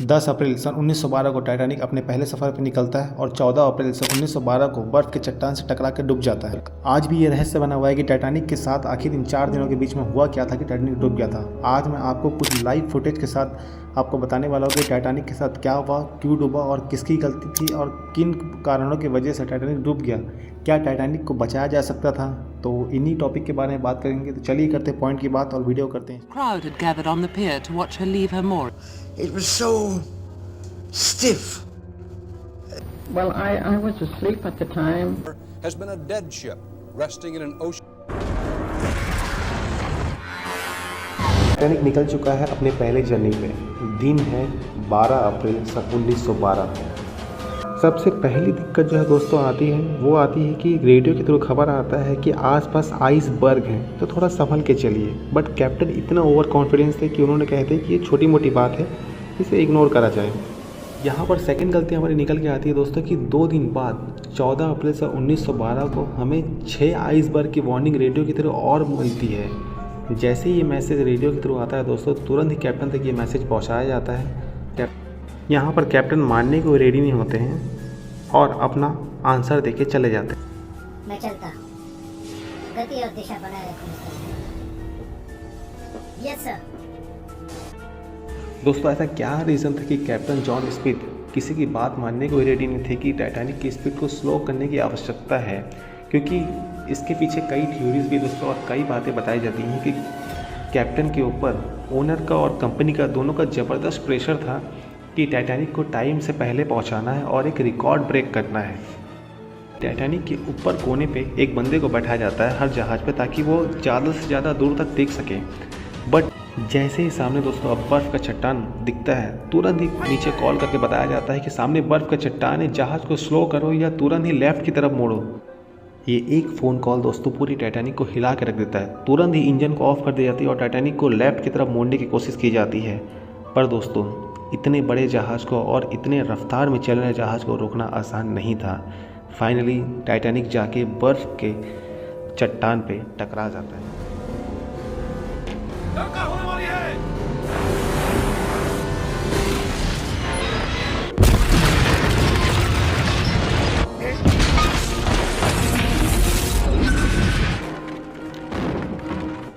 10 अप्रैल सन 1912 को टाइटैनिक अपने पहले सफ़र पर निकलता है और 14 अप्रैल सन 1912 को बर्फ़ के चट्टान से टकरा के डूब जाता है। आज भी ये रहस्य बना हुआ है कि टाइटैनिक के साथ आखिर इन 4 दिनों के बीच में हुआ क्या था कि टाइटैनिक डूब गया था। आज मैं आपको कुछ लाइव फुटेज के साथ आपको बताने वाला हूँ कि टाइटैनिक के साथ क्या हुआ, क्यों डूबा और किसकी गलती थी और किन कारणों की वजह से टाइटैनिक डूब गया। क्या टाइटैनिक को बचाया जा सकता था? तो इन्हीं टॉपिक के बारे में बात करेंगे। तो चलिए करते पॉइंट की बात और वीडियो करते हैं। Crowd had gathered on the pier to watch her leave her mooring. It was so stiff. Well, I was asleep at the time. Has been a dead ship resting in an ocean. Titanic निकल चुका है अपने पहले journey पे। दिन है 12 अप्रैल सन 1912। सबसे पहली दिक्कत जो है दोस्तों आती है वो आती है कि रेडियो के थ्रू खबर आता है कि आसपास आइसबर्ग हैं, तो थोड़ा संभल के चलिए। बट कैप्टन इतना ओवर कॉन्फिडेंस थे कि उन्होंने कहते हैं कि ये छोटी मोटी बात है, इसे इग्नोर करा जाए। यहाँ पर सेकंड गलती हमारी निकल के आती है दोस्तों कि 2 दिन बाद 14 अप्रैल से 1912 को हमें 6 आइसबर्ग की वार्निंग रेडियो की तरह और मिलती है। जैसे ही ये मैसेज रेडियो के थ्रू आता है दोस्तों, तुरंत ही कैप्टन तक ये मैसेज पहुँचाया जाता है। यहाँ पर कैप्टन मानने को रेडी नहीं होते हैं और अपना आंसर देके चले जाते हैं। मैं चलता हूँ, गति और दिशा बनाए रखूँ। Yes sir. दोस्तों ऐसा क्या रीज़न था कि कैप्टन जॉन स्मिथ किसी की बात मानने को रेडी नहीं थे कि टाइटैनिक की स्पीड को स्लो करने की आवश्यकता है? क्योंकि इसके पीछे कई थ्योरीज भी दोस्तों और कई बातें बताई जाती हैं कि कैप्टन के ऊपर ओनर का और कंपनी का दोनों का ज़बरदस्त प्रेशर था कि टाइटैनिक को टाइम से पहले पहुंचाना है और एक रिकॉर्ड ब्रेक करना है। टाइटैनिक के ऊपर कोने पे एक बंदे को बैठाया जाता है हर जहाज़ पे, ताकि वो ज़्यादा से ज़्यादा दूर तक देख सके। बट जैसे ही सामने दोस्तों अब बर्फ़ का चट्टान दिखता है, तुरंत ही नीचे कॉल करके बताया जाता है कि सामने बर्फ़ का चट्टान है, जहाज़ को स्लो करो या तुरंत ही लेफ़्ट की तरफ मोड़ो। ये एक फ़ोन कॉल दोस्तों पूरी टाइटैनिक को हिला के रख देता है। तुरंत ही इंजन को ऑफ कर दी जाती है और टाइटैनिक को लेफ़्ट की तरफ मोड़ने की कोशिश की जाती है। पर दोस्तों इतने बड़े जहाज़ को और इतने रफ्तार में चल रहे जहाज़ को रोकना आसान नहीं था। फाइनली टाइटैनिक जाके बर्फ़ के चट्टान पे टकरा जाता है।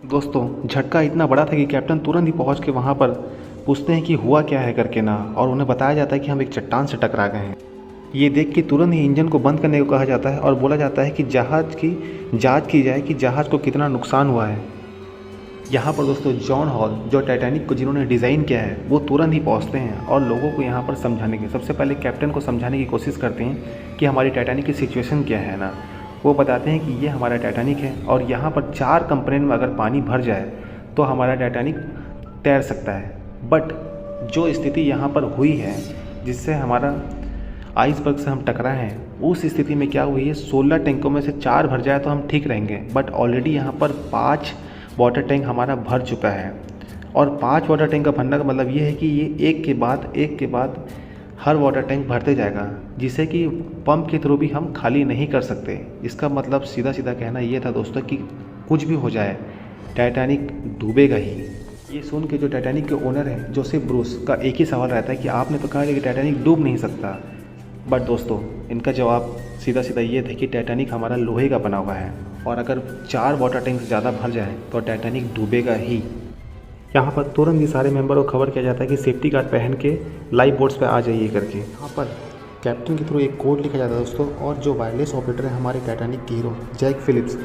दोस्तों झटका इतना बड़ा था कि कैप्टन तुरंत ही पहुंच के वहां पर पूछते हैं कि हुआ क्या है करके ना, और उन्हें बताया जाता है कि हम एक चट्टान से टकरा गए हैं। ये देख के तुरंत ही इंजन को बंद करने को कहा जाता है और बोला जाता है कि जहाज़ की जांच की जाए कि जहाज़ को कितना नुकसान हुआ है। यहाँ पर दोस्तों जॉन हॉल जो टाइटैनिक को जिन्होंने डिज़ाइन किया है वो तुरंत ही पहुँचते हैं और लोगों को यहाँ पर समझाने की, सबसे पहले कैप्टन को समझाने की कोशिश करते हैं कि हमारी टाइटैनिक की सिचुएशन क्या है ना। वो बताते हैं कि ये हमारा टाइटैनिक है और यहाँ पर 4 कंपोनेंट में अगर पानी भर जाए तो हमारा टाइटैनिक तैर सकता है। बट जो स्थिति यहाँ पर हुई है जिससे हमारा आइसबर्ग से हम टकराए हैं, उस स्थिति में क्या हुई है, 16 टैंकों में से 4 भर जाए तो हम ठीक रहेंगे। बट ऑलरेडी यहाँ पर 5 वाटर टैंक हमारा भर चुका है और 5 वाटर टैंक का भरने का मतलब ये है कि ये एक के बाद हर वाटर टैंक भरते जाएगा, जिसे कि पंप के थ्रू भी हम खाली नहीं कर सकते। इसका मतलब सीधा सीधा कहना ये था दोस्तों कि कुछ भी हो जाए टाइटैनिक डूबेगा ही। ये सुन के जो टाइटैनिक के ओनर हैं जोसेफ ब्रूस का एक ही सवाल रहता है कि आपने तो कहा कि टाइटैनिक डूब नहीं सकता। बट दोस्तों इनका जवाब सीधा सीधा ये था कि टाइटैनिक हमारा लोहे का बना हुआ है और अगर 4 वाटर टैंक से ज़्यादा भर जाए तो टाइटैनिक डूबेगा ही। यहाँ पर तुरंत ही सारे मेंबर को खबर किया जाता है कि सेफ्टी गार्ड पहन के लाइफ बोट्स पे आ जाइए करके। यहाँ पर कैप्टन के थ्रू एक कोड लिखा जाता है दोस्तों, और जो वायरलेस ऑपरेटर है हमारे टाइटैनिक के हीरो जैक फिलिप्स,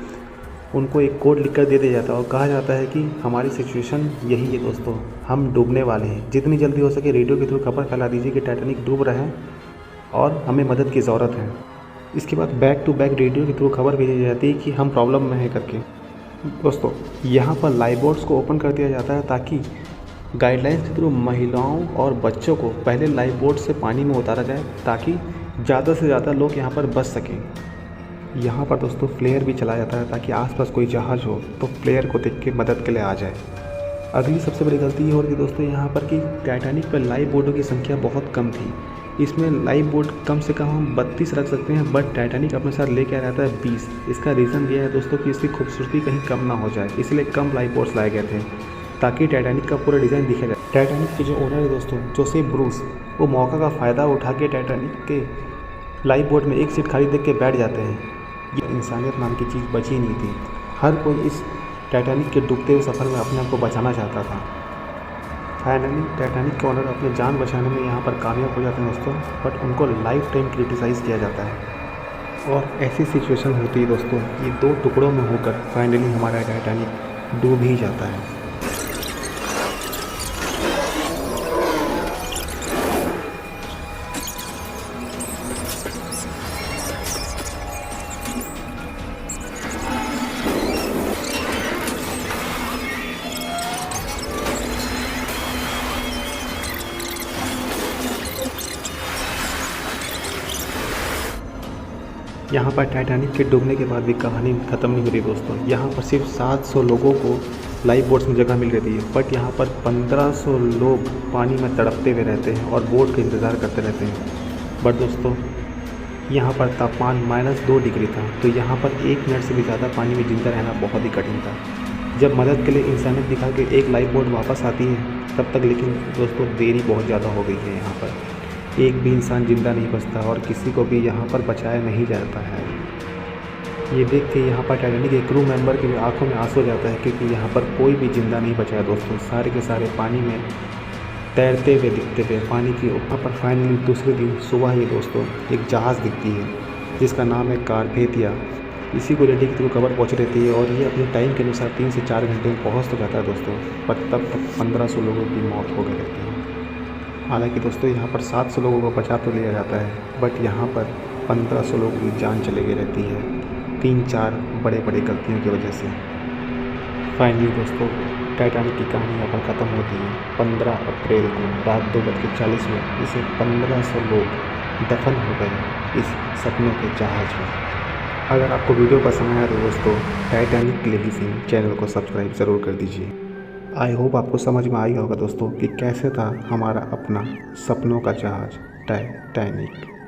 उनको एक कोड लिख कर दे दिया जाता है और कहा जाता है कि हमारी सिचुएशन यही है दोस्तों, हम डूबने वाले हैं। जितनी जल्दी हो सके रेडियो के थ्रू खबर फैला दीजिए कि टाइटैनिक डूब रहे हैं और हमें मदद की ज़रूरत है। इसके बाद बैक टू बैक रेडियो के थ्रू खबर भेजी जाती है कि हम प्रॉब्लम में है करके। दोस्तों यहाँ पर लाइफ बोट्स को ओपन कर दिया जाता है ताकि गाइडलाइंस के थ्रू महिलाओं और बच्चों को पहले लाइफ बोट से पानी में उतारा जाए ताकि ज़्यादा से ज़्यादा लोग यहाँ पर बच सकें। यहाँ पर दोस्तों फ्लेयर भी चलाया जाता है ताकि आसपास कोई जहाज़ हो तो फ्लेयर को देख के मदद के लिए आ जाए। अगली सबसे बड़ी गलती ये हो रही थी दोस्तों यहाँ पर कि टाइटैनिक पर लाइफ बोटों की संख्या बहुत कम थी। इसमें लाइफ बोट कम से कम हम 32 रख सकते हैं, बट टाइटैनिक अपने साथ लेके आ जाता है 20। इसका रीज़न ये है दोस्तों कि इसकी खूबसूरती कहीं कम ना हो जाए, इसलिए कम लाइफ बोट्स लाए गए थे। ताकि टाइटैनिक का पूरा डिज़ाइन दिखा जाए। टाइटैनिक के जो ओनर है दोस्तों, जोसेफ ब्रूस, वो मौका का फ़ायदा उठा के टाइटैनिक के लाइफ बोट में एक सीट खाली देख के बैठ जाते हैं। ये इंसानियत नाम की चीज़ बची नहीं थी। हर कोई इस टाइटैनिक के डूबते हुए सफ़र में अपने आप को बचाना चाहता था। फाइनली टाइटैनिक के ओनर अपने जान बचाने में यहाँ पर कामयाब हो जाते हैं दोस्तों, बट उनको लाइफ टाइम क्रिटिसाइज़ किया जाता है। और ऐसी सिचुएशन होती है दोस्तों, ये 2 टुकड़ों में होकर फाइनली हमारा टाइटैनिक डूब ही जाता है। यहाँ पर टाइटैनिक के डूबने के बाद भी कहानी ख़त्म नहीं हो रही दोस्तों। यहाँ पर सिर्फ 700 लोगों को लाइफ बोट्स में जगह मिल रही है, बट यहाँ पर 1500 लोग पानी में तड़पते हुए रहते हैं और बोट का इंतज़ार करते रहते हैं। बट दोस्तों यहाँ पर तापमान -2 डिग्री था, तो यहाँ पर 1 मिनट से भी ज़्यादा पानी में जिंदा रहना बहुत ही कठिन था। जब मदद के लिए इंसानियत दिखा के एक लाइफ बोट वापस आती है तब तक लेकिन दोस्तों देरी बहुत ज़्यादा हो गई है। यहाँ पर एक भी इंसान ज़िंदा नहीं बचता और किसी को भी यहाँ पर बचाया नहीं जाता है। ये देख के यहाँ पर टाइटैनिक के क्रू मेंबर की आंखों में आंसू हो जाता है, क्योंकि यहाँ पर कोई भी ज़िंदा नहीं बचा है दोस्तों। सारे के सारे पानी में तैरते हुए दिखते थे पानी के ऊपर। पर फाइनली दूसरे दिन सुबह ही दोस्तों एक जहाज़ दिखती है जिसका नाम है कारपेथिया। इसी को रेडी की खबर पहुँच रहती है और ये अपने टाइम के अनुसार 3 से 4 घंटे में पहुँच तो जाता है दोस्तों, पर तब तक 1500 लोगों की मौत हो गई रहती है। हालांकि दोस्तों यहाँ पर 700 लोगों को बचा तो लिया जाता है, बट यहाँ पर 1500 लोगों की जान चली गई रहती है 3-4 बड़े बड़े गलतियों की वजह से। फाइनली दोस्तों टाइटैनिक की कहानी यहाँ पर ख़त्म होती है। 15 अप्रैल को रात 2:40 में इसे 1500 लोग दफन हो गए इस सपनों के जहाज़ में। अगर आपको वीडियो पसंद आया तो दोस्तों टाइटैनिक लेगेसी चैनल को सब्सक्राइब ज़रूर कर दीजिए। आई होप आपको समझ में आया होगा दोस्तों कि कैसे था हमारा अपना सपनों का जहाज़ टाइटैनिक।